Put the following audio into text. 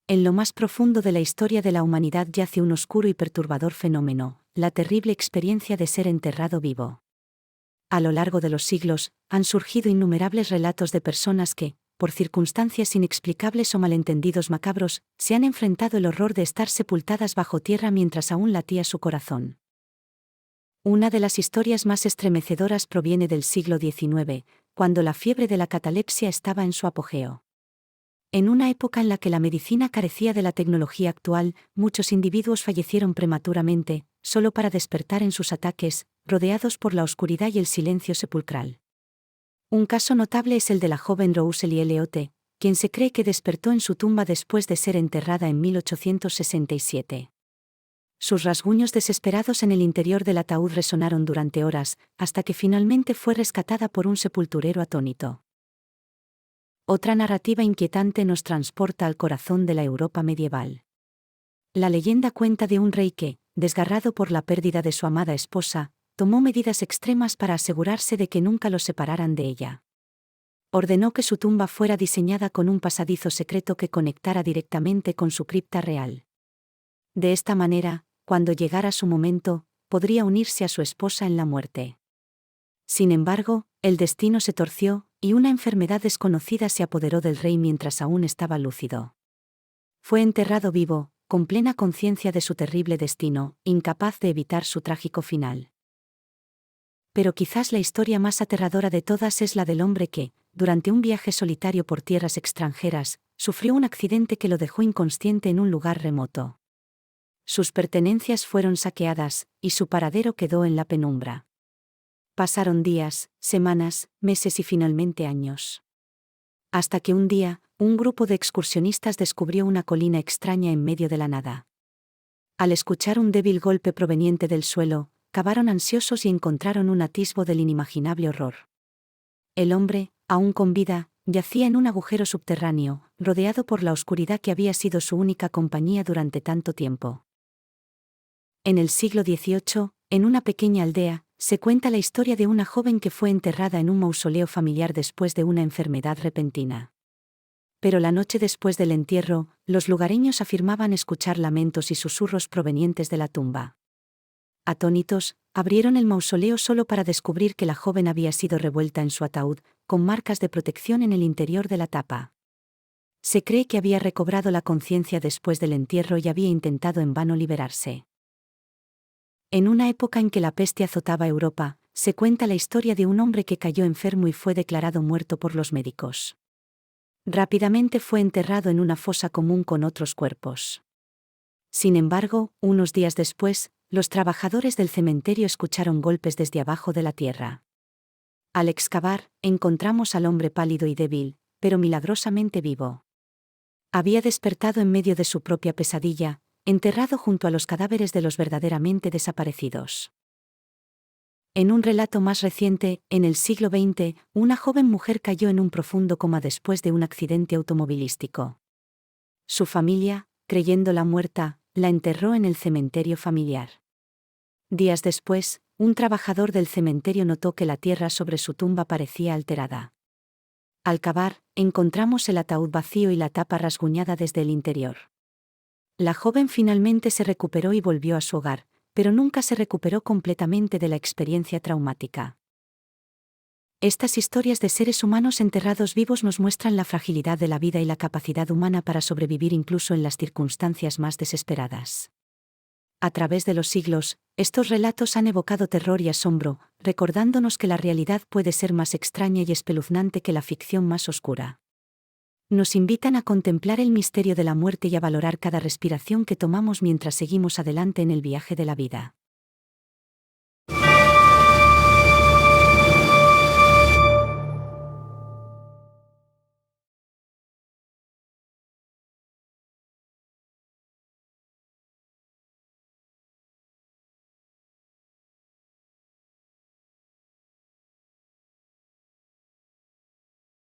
En lo más profundo de la historia de la humanidad yace un oscuro y perturbador fenómeno, la terrible experiencia de ser enterrado vivo. A lo largo de los siglos, han surgido innumerables relatos de personas que, por circunstancias inexplicables o malentendidos macabros, se han enfrentado el horror de estar sepultadas bajo tierra mientras aún latía su corazón. Una de las historias más estremecedoras proviene del siglo XIX, cuando la fiebre de la catalepsia estaba en su apogeo. En una época en la que la medicina carecía de la tecnología actual, muchos individuos fallecieron prematuramente, solo para despertar en sus ataques, rodeados por la oscuridad y el silencio sepulcral. Un caso notable es el de la joven Rosalie Elliott, quien se cree que despertó en su tumba después de ser enterrada en 1867. Sus rasguños desesperados en el interior del ataúd resonaron durante horas, hasta que finalmente fue rescatada por un sepulturero atónito. Otra narrativa inquietante nos transporta al corazón de la Europa medieval. La leyenda cuenta de un rey que, desgarrado por la pérdida de su amada esposa, tomó medidas extremas para asegurarse de que nunca los separaran de ella. Ordenó que su tumba fuera diseñada con un pasadizo secreto que conectara directamente con su cripta real. De esta manera, cuando llegara su momento, podría unirse a su esposa en la muerte. Sin embargo, el destino se torció, y una enfermedad desconocida se apoderó del rey mientras aún estaba lúcido. Fue enterrado vivo, con plena conciencia de su terrible destino, incapaz de evitar su trágico final. Pero quizás la historia más aterradora de todas es la del hombre que, durante un viaje solitario por tierras extranjeras, sufrió un accidente que lo dejó inconsciente en un lugar remoto. Sus pertenencias fueron saqueadas, y su paradero quedó en la penumbra. Pasaron días, semanas, meses y finalmente años. Hasta que un día, un grupo de excursionistas descubrió una colina extraña en medio de la nada. Al escuchar un débil golpe proveniente del suelo, cavaron ansiosos y encontraron un atisbo del inimaginable horror. El hombre, aún con vida, yacía en un agujero subterráneo, rodeado por la oscuridad que había sido su única compañía durante tanto tiempo. En el siglo XVIII, en una pequeña aldea, se cuenta la historia de una joven que fue enterrada en un mausoleo familiar después de una enfermedad repentina. Pero la noche después del entierro, los lugareños afirmaban escuchar lamentos y susurros provenientes de la tumba. Atónitos, abrieron el mausoleo solo para descubrir que la joven había sido revuelta en su ataúd, con marcas de protección en el interior de la tapa. Se cree que había recobrado la conciencia después del entierro y había intentado en vano liberarse. En una época en que la peste azotaba Europa, se cuenta la historia de un hombre que cayó enfermo y fue declarado muerto por los médicos. Rápidamente fue enterrado en una fosa común con otros cuerpos. Sin embargo, unos días después, los trabajadores del cementerio escucharon golpes desde abajo de la tierra. Al excavar, encontramos al hombre pálido y débil, pero milagrosamente vivo. Había despertado en medio de su propia pesadilla, enterrado junto a los cadáveres de los verdaderamente desaparecidos. En un relato más reciente, en el siglo XX, una joven mujer cayó en un profundo coma después de un accidente automovilístico. Su familia, creyéndola muerta, la enterró en el cementerio familiar. Días después, un trabajador del cementerio notó que la tierra sobre su tumba parecía alterada. Al cavar, encontramos el ataúd vacío y la tapa rasguñada desde el interior. La joven finalmente se recuperó y volvió a su hogar, pero nunca se recuperó completamente de la experiencia traumática. Estas historias de seres humanos enterrados vivos nos muestran la fragilidad de la vida y la capacidad humana para sobrevivir incluso en las circunstancias más desesperadas. A través de los siglos, estos relatos han evocado terror y asombro, recordándonos que la realidad puede ser más extraña y espeluznante que la ficción más oscura. Nos invitan a contemplar el misterio de la muerte y a valorar cada respiración que tomamos mientras seguimos adelante en el viaje de la vida.